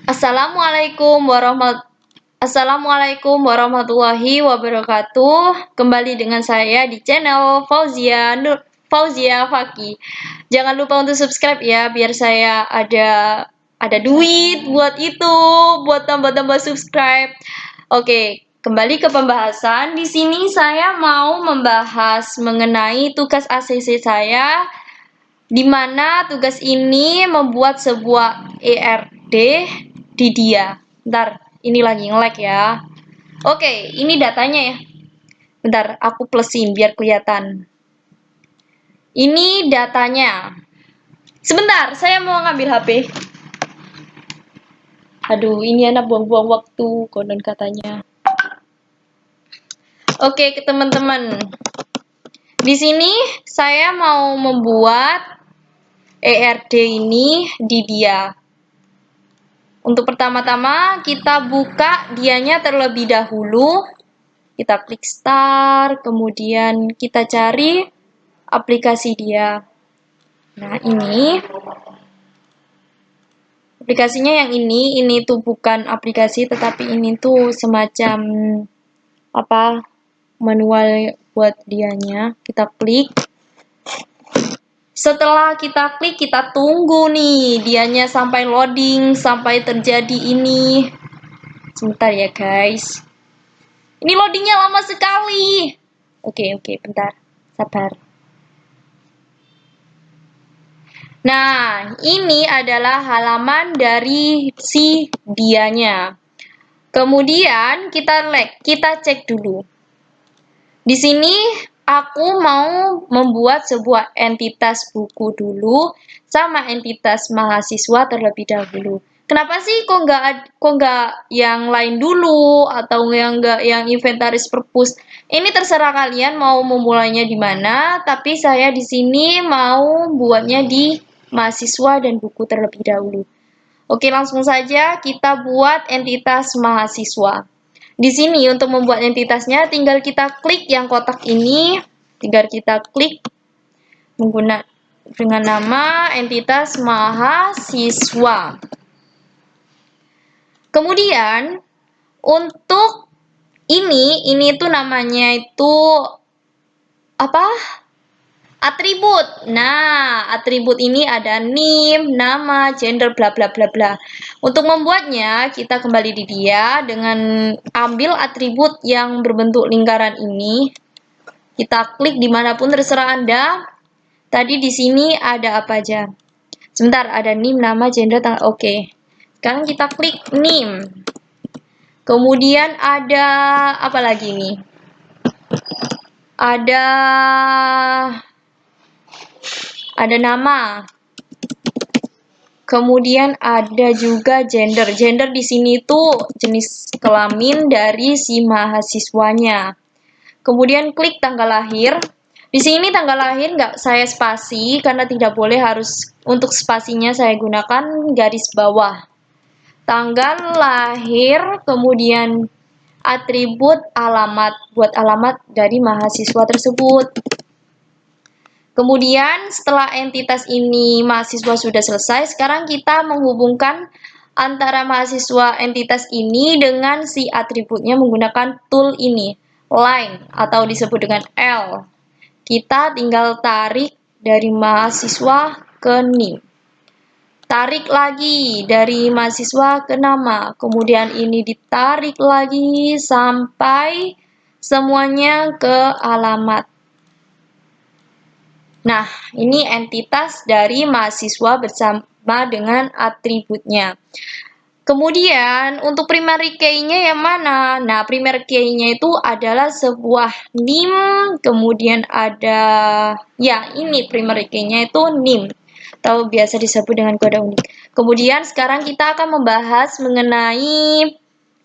Assalamualaikum warahmatullahi wabarakatuh. Kembali dengan saya di channel Fauzia Faki. Jangan lupa untuk subscribe ya, biar saya ada duit buat tambah-tambah subscribe. Oke, kembali ke pembahasan. Di sini saya mau membahas mengenai tugas ACC saya, di mana tugas ini membuat sebuah ERD di dia. Bentar, ini lagi nge-lag ya. Oke, ini datanya ya. Bentar, aku plusin biar kelihatan. Ini datanya. Sebentar, saya mau ngambil HP. Aduh, ini anak buang-buang waktu, konon katanya. Oke, teman-teman. Di sini saya mau membuat ERD ini di dia. Untuk pertama-tama kita buka dianya terlebih dahulu. Kita klik start, kemudian kita cari aplikasi dia. Nah, ini aplikasinya yang ini tuh bukan aplikasi, tetapi ini tuh semacam manual buat dianya. Kita klik. Setelah kita klik, kita tunggu nih dianya sampai loading, sampai terjadi ini. Sebentar ya guys. Ini loadingnya lama sekali. Oke, bentar. Sabar. Nah, ini adalah halaman dari si dianya. Kemudian kita cek dulu. Di sini aku mau membuat sebuah entitas buku dulu sama entitas mahasiswa terlebih dahulu. Kenapa sih kok nggak yang lain dulu atau yang inventaris perpus? Ini terserah kalian mau memulainya di mana, tapi saya di sini mau buatnya di mahasiswa dan buku terlebih dahulu. Oke, langsung saja kita buat entitas mahasiswa. Di sini untuk membuat entitasnya tinggal kita klik yang kotak ini, tinggal kita klik menggunakan dengan nama entitas mahasiswa. Kemudian untuk ini tuh namanya itu atribut. Nah, atribut ini ada NIM, nama, gender, bla bla bla bla. Untuk membuatnya, kita kembali di dia dengan ambil atribut yang berbentuk lingkaran ini. Kita klik dimanapun terserah Anda. Tadi di sini ada apa aja? Sebentar, ada NIM, nama, gender, tanggal. Oke. Sekarang kita klik NIM. Kemudian ada apa lagi nih? Ada nama. Kemudian ada juga gender. Gender di sini tuh jenis kelamin dari si mahasiswanya. Kemudian klik tanggal lahir. Di sini tanggal lahir nggak saya spasi karena tidak boleh, harus untuk spasinya saya gunakan garis bawah. Tanggal lahir, kemudian atribut alamat, buat alamat dari mahasiswa tersebut. Kemudian setelah entitas ini mahasiswa sudah selesai, sekarang kita menghubungkan antara mahasiswa entitas ini dengan si atributnya menggunakan tool ini, line atau disebut dengan L. Kita tinggal tarik dari mahasiswa ke NIM. Tarik lagi dari mahasiswa ke nama, kemudian ini ditarik lagi sampai semuanya ke alamat. Nah, ini entitas dari mahasiswa bersama dengan atributnya. Kemudian untuk primary key-nya yang mana? Nah, primary key-nya itu adalah sebuah NIM, kemudian ada ini primary key-nya itu NIM. Atau biasa disebut dengan kode unik. Kemudian sekarang kita akan membahas mengenai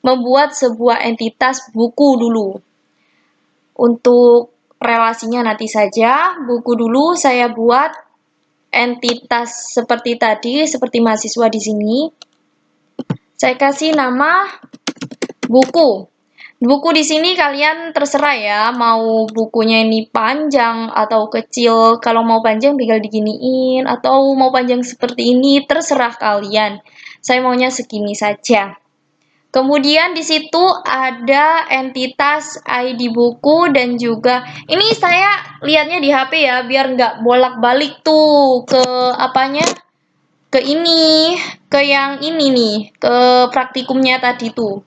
membuat sebuah entitas buku dulu. Untuk relasinya nanti saja, buku dulu saya buat entitas seperti tadi, seperti mahasiswa di sini. Saya kasih nama buku. Buku di sini kalian terserah ya, mau bukunya ini panjang atau kecil. Kalau mau panjang tinggal diginiin, atau mau panjang seperti ini, terserah kalian. Saya maunya segini saja. Kemudian di situ ada entitas ID buku dan juga ini saya lihatnya di HP ya, biar nggak bolak-balik tuh ke apanya, ke ini, ke yang ini nih, ke praktikumnya tadi tuh.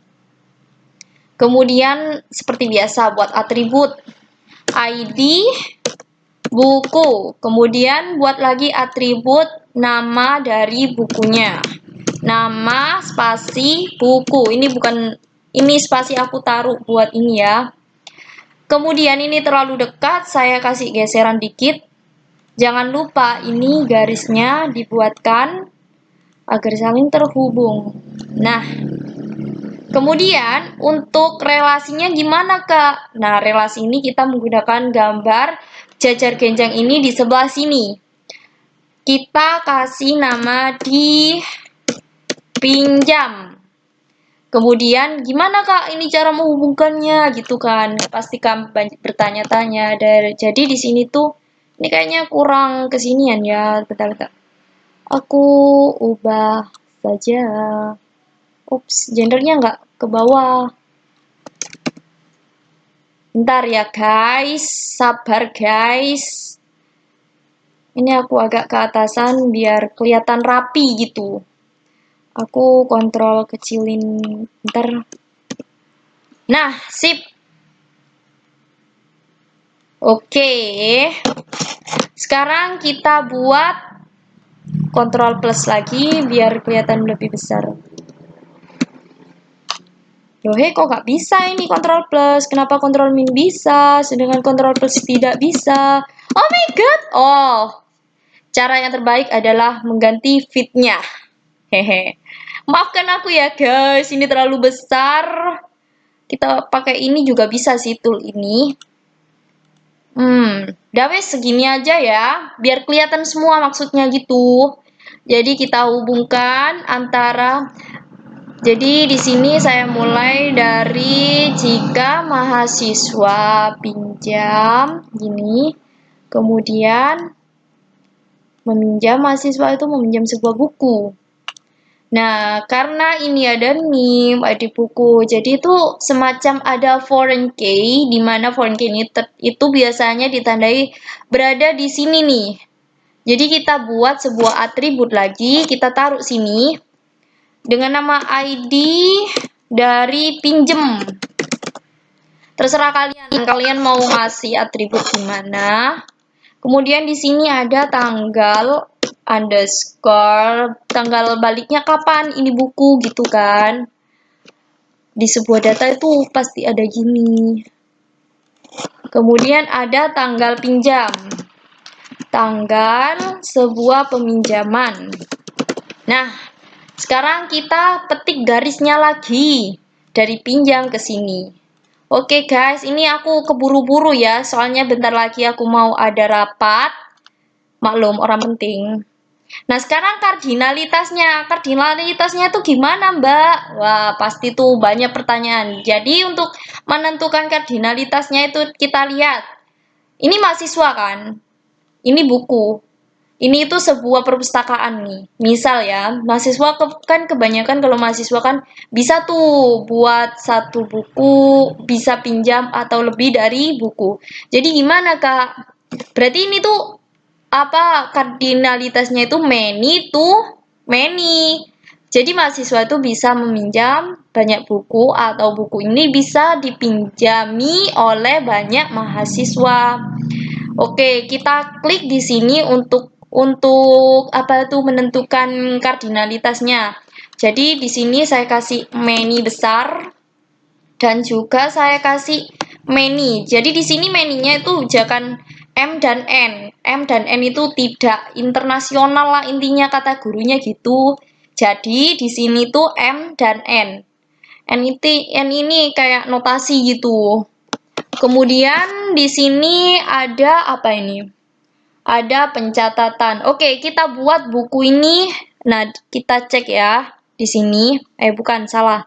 Kemudian seperti biasa buat atribut ID buku. Kemudian buat lagi atribut nama dari bukunya. Nama spasi buku. Ini spasi aku taruh buat ini ya. Kemudian ini terlalu dekat, saya kasih geseran dikit. Jangan lupa ini garisnya dibuatkan agar saling terhubung. Nah, kemudian untuk relasinya gimana Kak? Nah, relasi ini kita menggunakan gambar jajar genjang ini di sebelah sini. Kita kasih nama di pinjam. Kemudian gimana Kak ini cara menghubungkannya gitu kan? Pasti kamu bertanya-tanya. Jadi di sini tuh ini kayaknya kurang kesinian ya. Bentar. Aku ubah saja. Ups, gendernya nggak ke bawah. Bentar ya guys, sabar guys. Ini aku agak ke atasan biar kelihatan rapi gitu. Aku kontrol kecilin, bentar. Nah, sip. Oke. Sekarang kita buat kontrol plus lagi biar kelihatan lebih besar. Loh, kok nggak bisa ini kontrol plus? Kenapa kontrol min bisa, sedangkan kontrol plus tidak bisa? Oh my god! Oh, cara yang terbaik adalah mengganti fitnya. Hehe. Maafkan aku ya guys, ini terlalu besar. Kita pakai ini juga bisa sih tool ini. Udah wes segini aja ya, biar kelihatan semua maksudnya gitu. Jadi kita hubungkan antara jadi di sini saya mulai dari jika mahasiswa pinjam gini, kemudian mahasiswa itu meminjam sebuah buku. Nah, karena ini ada NIM, ID buku, jadi itu semacam ada foreign key, di mana foreign key itu biasanya ditandai berada di sini nih. Jadi kita buat sebuah atribut lagi, kita taruh sini dengan nama ID dari pinjem. Terserah kalian mau ngasih atribut gimana. Kemudian di sini ada tanggal underscore, tanggal baliknya kapan ini buku gitu kan. Di sebuah data itu pasti ada gini. Kemudian ada tanggal pinjam. Tanggal sebuah peminjaman. Nah, sekarang kita petik garisnya lagi dari pinjam ke sini. Oke guys, ini aku keburu-buru ya, soalnya bentar lagi aku mau ada rapat. Maklum, orang penting. Nah, sekarang kardinalitasnya itu gimana, Mbak? Wah, pasti tuh banyak pertanyaan. Jadi, untuk menentukan kardinalitasnya itu kita lihat. Ini mahasiswa kan? Ini buku. Ini itu sebuah perpustakaan nih. Misal ya, mahasiswa kan kebanyakan kalau mahasiswa kan bisa tuh buat satu buku, bisa pinjam atau lebih dari buku. Jadi gimana, Kak? Berarti ini tuh apa kardinalitasnya itu many to many. Jadi mahasiswa itu bisa meminjam banyak buku atau buku ini bisa dipinjami oleh banyak mahasiswa. Oke, kita klik di sini untuk apa itu menentukan kardinalitasnya. Jadi di sini saya kasih many besar dan juga saya kasih many. Jadi di sini many-nya itu jangan M dan N. M dan N itu tidak internasional lah intinya kata gurunya gitu. Jadi di sini tuh M dan N. N ini kayak notasi gitu. Kemudian di sini ada apa ini? Ada pencatatan. Oke, kita buat buku ini. Nah, kita cek ya di sini. Bukan salah.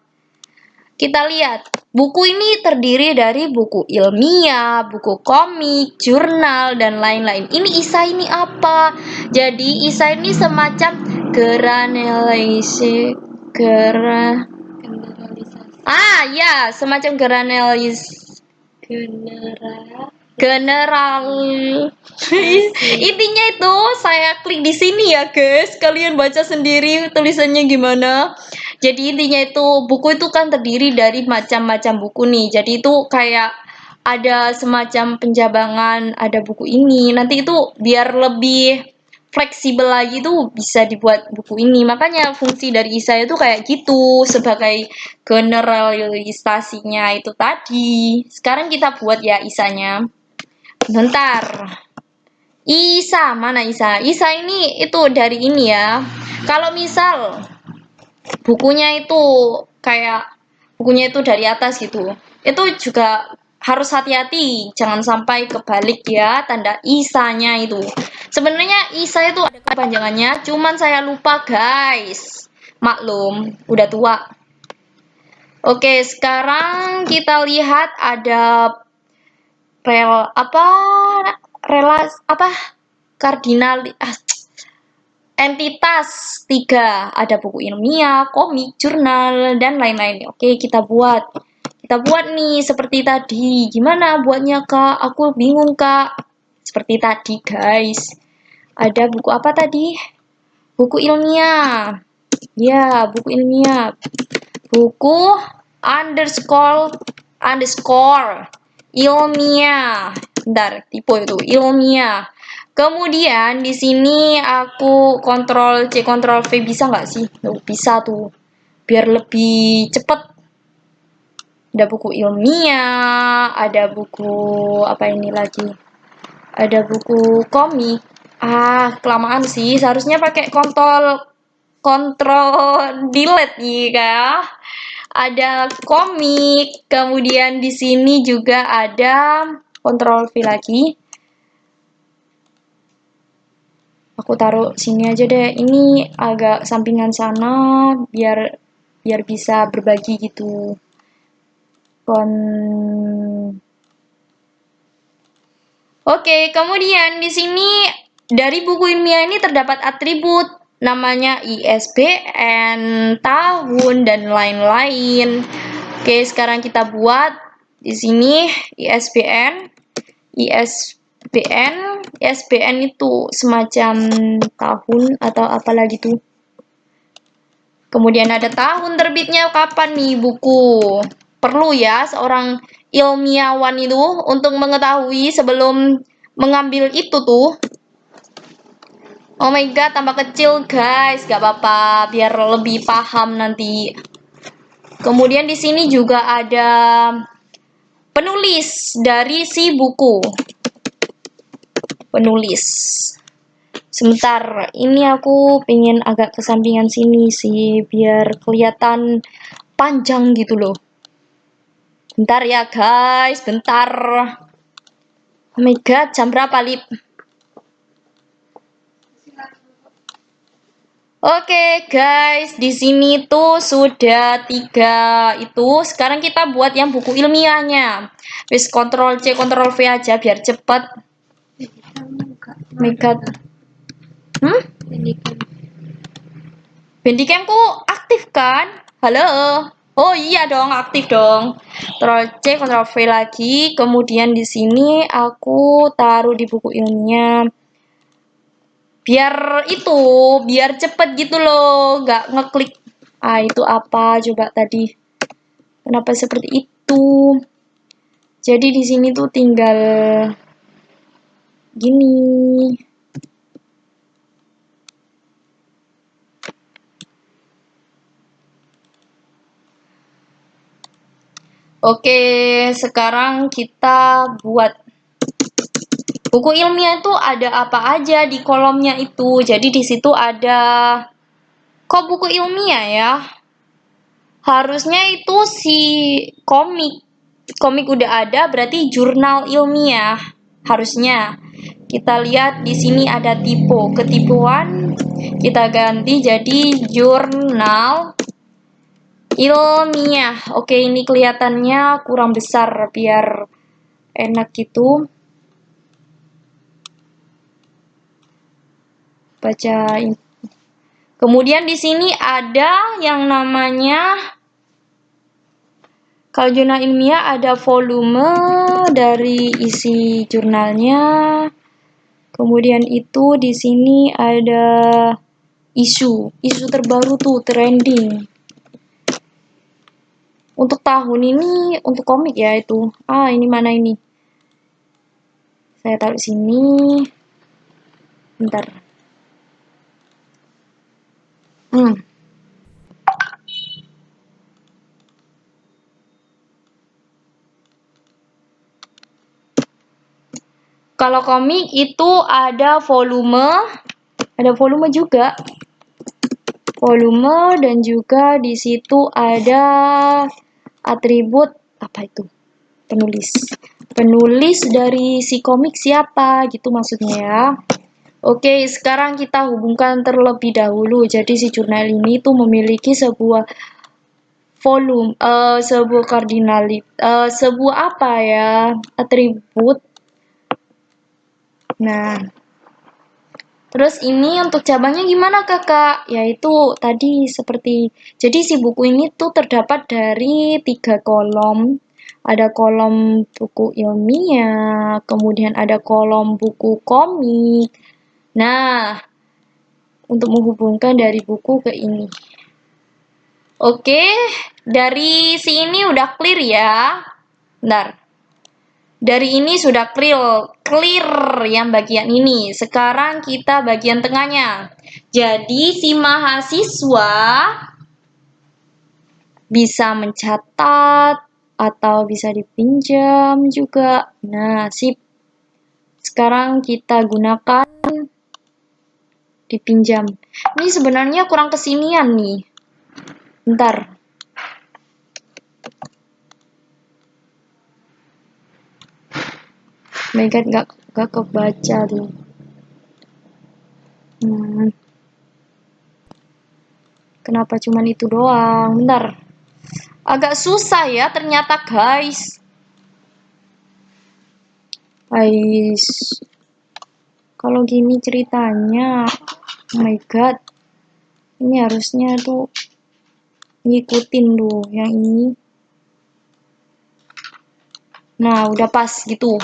Kita lihat, buku ini terdiri dari buku ilmiah, buku komik, jurnal, dan lain-lain. Ini ISA ini apa? Jadi ISA ini semacam generalisasi. Ya, semacam general. Intinya itu saya klik di sini ya, guys. Kalian baca sendiri tulisannya gimana. Jadi intinya itu buku itu kan terdiri dari macam-macam buku nih. Jadi itu kayak ada semacam penjabangan, ada buku ini. Nanti itu biar lebih fleksibel lagi tuh bisa dibuat buku ini. Makanya fungsi dari ISA itu kayak gitu sebagai generalisasinya itu tadi. Sekarang kita buat ya ISA-nya. Bentar. ISA, mana ISA? ISA ini itu dari ini ya. Kalau misal bukunya itu kayak bukunya itu dari atas gitu. Itu juga harus hati-hati, jangan sampai kebalik ya tanda ISA-nya itu. Sebenarnya ISA itu ada kepanjangannya, cuman saya lupa, guys. Maklum, udah tua. Oke, sekarang kita lihat ada kardinal entitas 3, ada buku ilmiah, komik, jurnal, dan lain-lain. Oke, kita buat nih seperti tadi. Gimana buatnya, Kak? Aku bingung, Kak. Seperti tadi, guys. Ada buku apa tadi? Buku ilmiah. Ya, buku ilmiah. Buku underscore ilmiah. Bentar, tipe itu ilmiah. Kemudian di sini aku Ctrl C Ctrl V, bisa nggak sih? Bisa tuh. Biar lebih cepet. Ada buku ilmiah, ada buku apa ini lagi? Ada buku komik. Kelamaan sih. Seharusnya pakai Ctrl delete ya. Ada komik, kemudian di sini juga ada Ctrl V lagi. Aku taruh sini aja deh. Ini agak sampingan sana biar bisa berbagi gitu. Oke, kemudian di sini dari buku ilmiah ini terdapat atribut namanya ISBN, tahun, dan lain-lain. Oke, sekarang kita buat di sini ISBN. ISBN itu semacam tahun atau apalagi tuh. Kemudian ada tahun terbitnya kapan nih buku. Perlu ya seorang ilmiawan itu untuk mengetahui sebelum mengambil itu tuh. Oh my god, tambah kecil guys, gak apa-apa, biar lebih paham nanti. Kemudian di sini juga ada penulis dari si buku. Penulis. Sebentar, ini aku pengen agak kesampingan sini sih, biar kelihatan panjang gitu loh. Bentar ya guys, bentar. Oh my god, jam berapa, Lip? Oke guys, di sini tuh sudah 3 itu. Sekarang kita buat yang buku ilmiahnya. Wis Ctrl C Ctrl V aja biar cepet. Megat. Bandicamku aktif kan? Halo. Oh iya dong, aktif dong. Ctrl C Ctrl V lagi. Kemudian di sini aku taruh di buku ilmiah. Biar cepet gitu loh, nggak ngeklik. Itu apa coba tadi? Kenapa seperti itu? Jadi di sini tuh tinggal gini. Oke, sekarang kita buat buku ilmiah itu ada apa aja di kolomnya itu. Jadi di situ ada kok buku ilmiah ya? Harusnya itu si komik. Komik udah ada, berarti jurnal ilmiah. Harusnya. Kita lihat di sini ada tipe. Ketipuan kita ganti jadi jurnal ilmiah. Oke, ini kelihatannya kurang besar biar enak gitu. Baca. Kemudian di sini ada yang namanya, kalau jurnal ilmiah ada volume dari isi jurnalnya. Kemudian itu di sini ada isu terbaru tuh, trending. Untuk tahun ini, untuk komik ya itu. Ini mana ini? Saya taruh sini. Bentar. Kalau komik itu ada volume juga. Volume dan juga di situ ada atribut apa itu? Penulis dari si komik siapa gitu maksudnya ya. Oke, sekarang kita hubungkan terlebih dahulu. Jadi si jurnal ini tuh memiliki sebuah volume, sebuah sebuah apa ya, atribut. Nah, terus ini untuk cabangnya gimana kakak? Yaitu tadi jadi si buku ini tuh terdapat dari 3 kolom. Ada kolom buku ilmiah, kemudian ada kolom buku komik. Nah, untuk menghubungkan dari buku ke ini. Oke, dari sini udah clear ya. Bentar. Dari ini sudah clear yang bagian ini. Sekarang kita bagian tengahnya. Jadi si mahasiswa bisa mencatat atau bisa dipinjam juga. Nah, sip. Sekarang kita gunakan dipinjam. Ini sebenarnya kurang kesinian nih. Bentar. My God, gak kebaca tuh. Kenapa cuman itu doang? Bentar. Agak susah ya ternyata guys. Kalau gini ceritanya, oh my God. Ini harusnya tuh ngikutin tuh yang ini. Nah, udah pas gitu.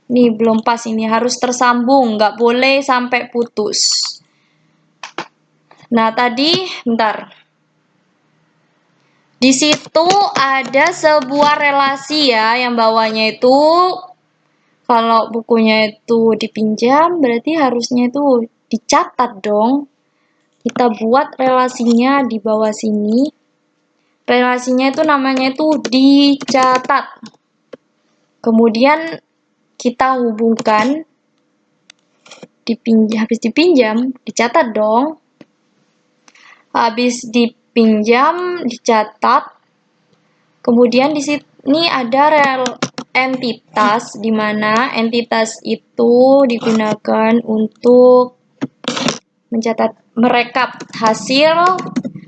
Ini belum pas, ini harus tersambung, nggak boleh sampai putus. Nah, tadi, bentar. Di situ ada sebuah relasi ya, yang bawahnya itu, kalau bukunya itu dipinjam, berarti harusnya itu dicatat dong. Kita buat relasinya di bawah sini. Relasinya itu namanya itu dicatat. Kemudian kita hubungkan, habis dipinjam, dicatat dong. Habis dipinjam, dicatat. Kemudian di sini ada entitas, di mana entitas itu digunakan untuk merekap hasil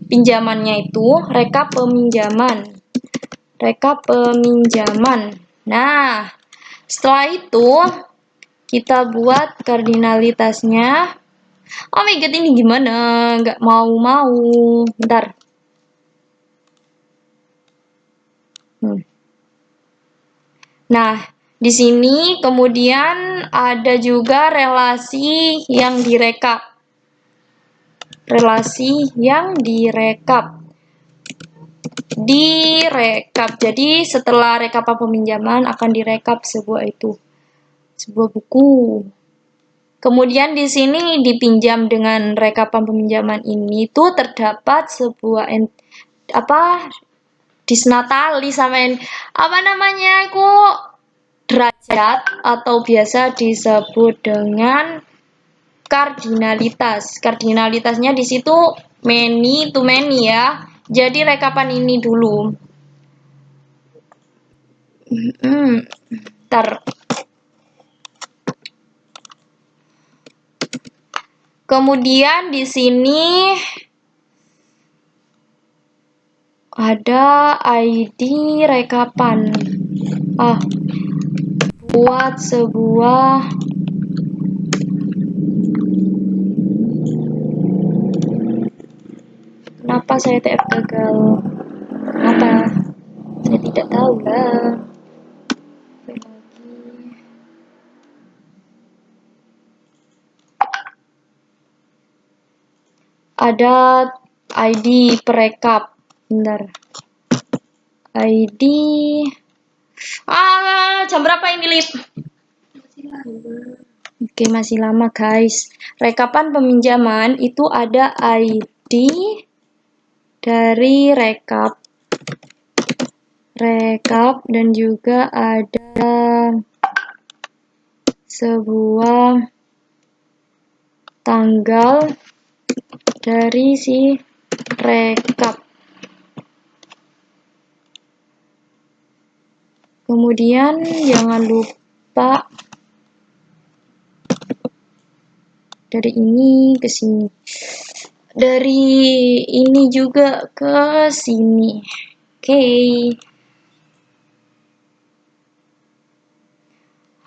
pinjamannya itu, rekap peminjaman. Nah, setelah itu kita buat kardinalitasnya. Oh my God, ini gimana? Nggak mau. Bentar. Nah, di sini kemudian ada juga relasi yang direkap. Jadi setelah rekapan peminjaman akan direkap sebuah buku. Kemudian di sini dipinjam dengan rekapan peminjaman ini tuh terdapat sebuah disnatali sama apa namanya itu derajat atau biasa disebut dengan kardinalitas. Kardinalitasnya di situ many to many ya. Jadi rekapan ini dulu. Kemudian di sini ada ID rekapan. Buat sebuah kenapa saya TF gagal? Kenapa? Saya tidak tahu lah. Ada ID perekap. Bentar. ID. Jam berapa ini, Lip? Oke, masih lama, guys. Rekapan peminjaman itu ada ID dari rekap dan juga ada sebuah tanggal dari si rekap. Kemudian jangan lupa dari ini ke sini. Dari ini juga ke sini. Oke.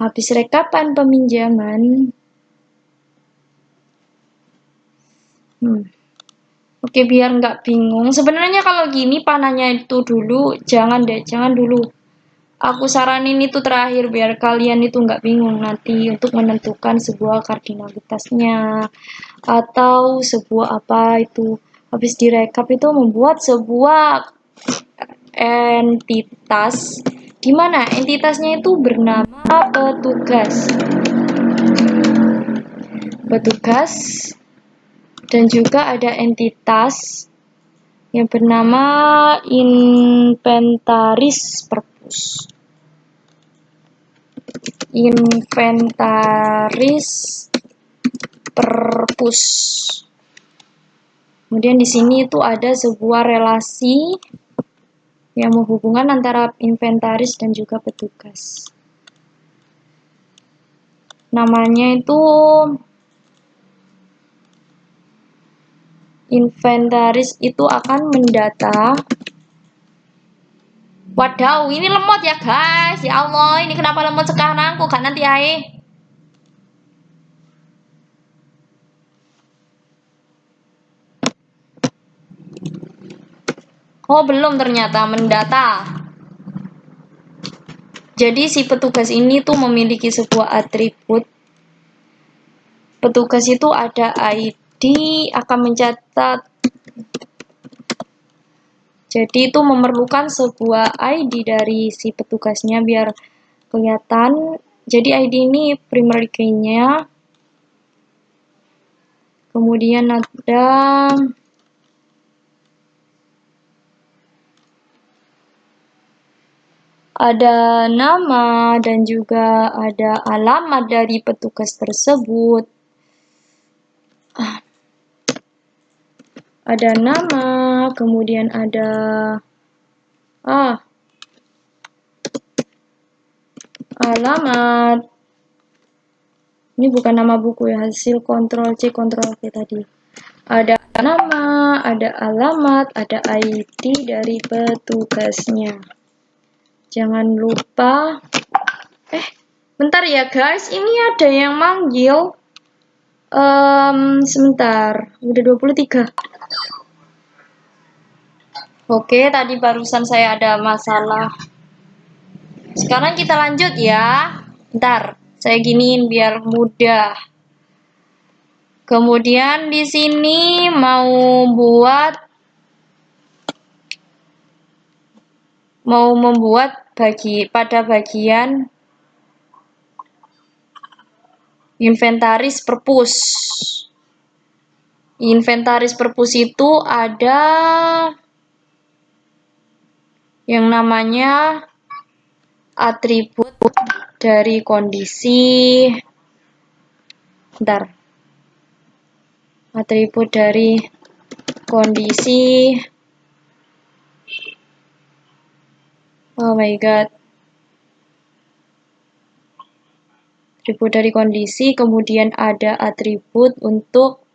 Habis rekapan peminjaman. Oke, biar nggak bingung. Sebenarnya kalau gini panahnya itu dulu, jangan dulu. Aku saranin itu terakhir biar kalian itu nggak bingung nanti untuk menentukan sebuah kardinalitasnya atau sebuah apa itu. Habis direkap itu membuat sebuah entitas, di mana entitasnya itu bernama petugas, dan juga ada entitas yang bernama inventaris perpus. Kemudian di sini itu ada sebuah relasi yang menghubungkan antara inventaris dan juga petugas. Namanya itu inventaris itu akan mendata. Wadaw, ini lemot ya guys. Ya Allah, ini kenapa lemot sekarang? Kok gak nanti ae? Oh, belum ternyata mendata. Jadi si petugas ini tuh memiliki sebuah atribut. Petugas itu ada ID, akan mencatat. Jadi itu memerlukan sebuah ID dari si petugasnya biar kelihatan. Jadi ID ini primary key-nya. Kemudian ada nama dan juga ada alamat dari petugas tersebut. Ada nama, kemudian ada alamat. Ini bukan nama buku ya, hasil Ctrl C Ctrl V tadi. Ada nama, ada alamat, ada ID dari petugasnya. Jangan lupa. Bentar ya guys, ini ada yang manggil. Sebentar, udah 23. Oke, tadi barusan saya ada masalah. Sekarang kita lanjut ya. Bentar, saya giniin biar mudah. Kemudian di sini mau membuat pada bagian inventaris perpus. Inventaris perpus itu ada yang namanya atribut dari kondisi. Atribut dari kondisi. Oh my god. Atribut dari kondisi, kemudian ada atribut untuk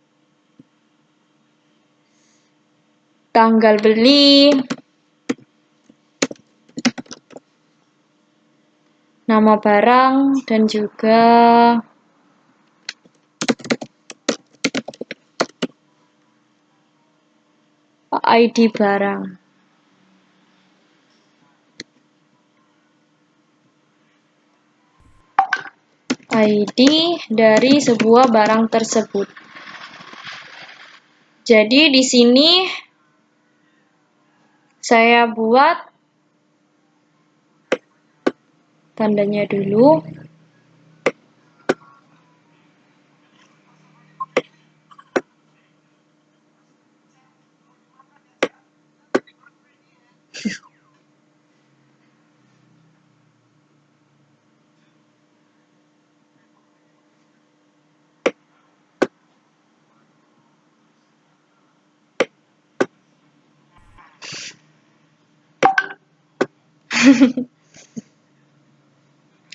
tanggal beli, nama barang dan juga ID barang. ID dari sebuah barang tersebut. Jadi di sini saya buat tandanya dulu.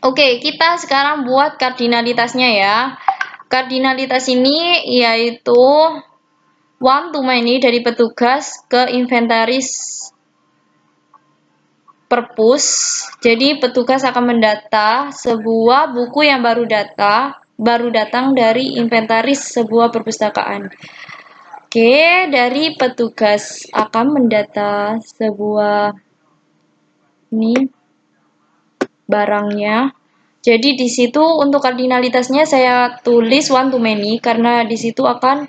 Oke, kita sekarang buat kardinalitasnya ya. Kardinalitas ini yaitu one to many dari petugas ke inventaris perpus. Jadi petugas akan mendata sebuah buku yang baru datang dari inventaris sebuah perpustakaan. Oke, dari petugas akan mendata sebuah ini barangnya. Jadi di situ untuk kardinalitasnya saya tulis one to many karena di situ akan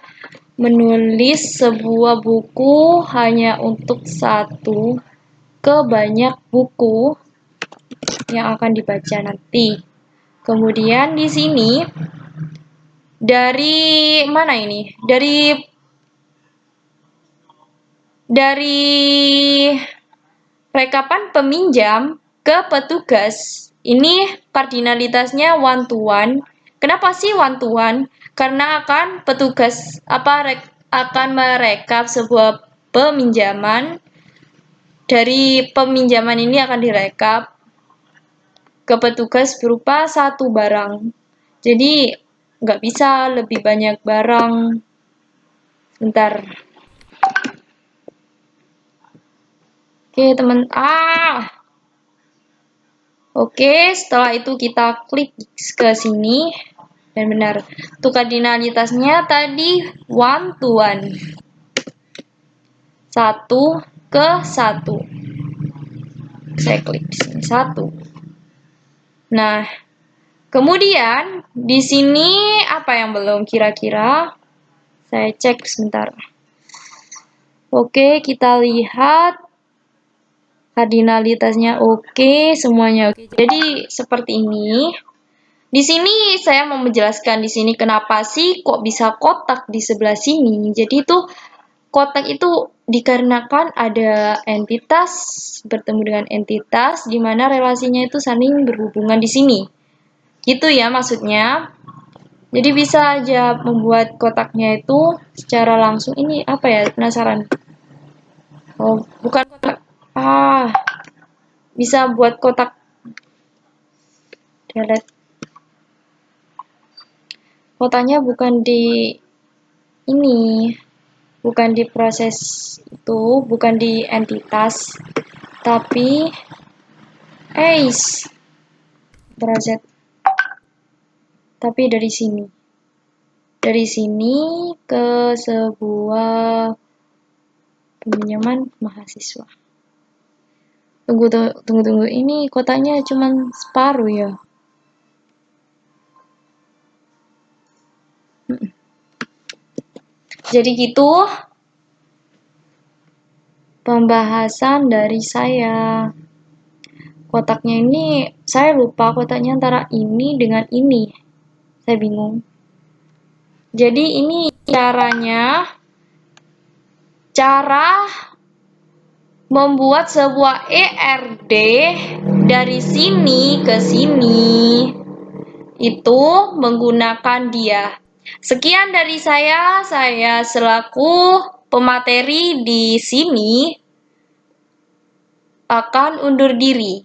menulis sebuah buku hanya untuk satu ke banyak buku yang akan dibaca nanti. Kemudian di sini dari mana ini? Dari rekapan peminjam ke petugas. Ini kardinalitasnya one to one. Kenapa sih one to one? Karena akan petugas akan merekap sebuah peminjaman. Dari peminjaman ini akan direkap ke petugas berupa satu barang. Jadi nggak bisa lebih banyak barang. Bentar. Oke teman. Oke, setelah itu kita klik ke sini. Dan benar, untuk kardinalitasnya tadi one to one. Satu ke satu. Saya klik di sini satu. Nah, kemudian di sini apa yang belum kira-kira? Saya cek sebentar. Oke, kita lihat kardinalitasnya oke, semuanya oke. Jadi seperti ini. Di sini saya mau menjelaskan di sini kenapa sih kok bisa kotak di sebelah sini. Jadi itu kotak itu dikarenakan ada entitas bertemu dengan entitas di mana relasinya itu saling berhubungan di sini. Gitu ya maksudnya. Jadi bisa aja membuat kotaknya itu secara langsung. Ini apa ya? Penasaran. Oh, bukan kotak. Bisa buat kotak delete. Kotaknya bukan di ini, bukan di proses itu, bukan di entitas, tapi proses, tapi dari sini. Dari sini ke sebuah peminjaman mahasiswa. Tunggu. Ini kotaknya cuman separuh ya. Jadi gitu pembahasan dari saya. Kotaknya ini saya lupa kotaknya antara ini dengan ini. Saya bingung. Jadi ini cara membuat sebuah ERD dari sini ke sini itu menggunakan dia. Sekian dari saya selaku pemateri di sini akan undur diri.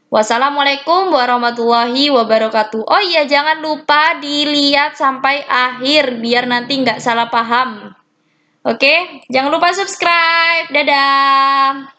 Wassalamualaikum warahmatullahi wabarakatuh. Oh iya, jangan lupa dilihat sampai akhir biar nanti nggak salah paham. Oke, jangan lupa subscribe. Dadah.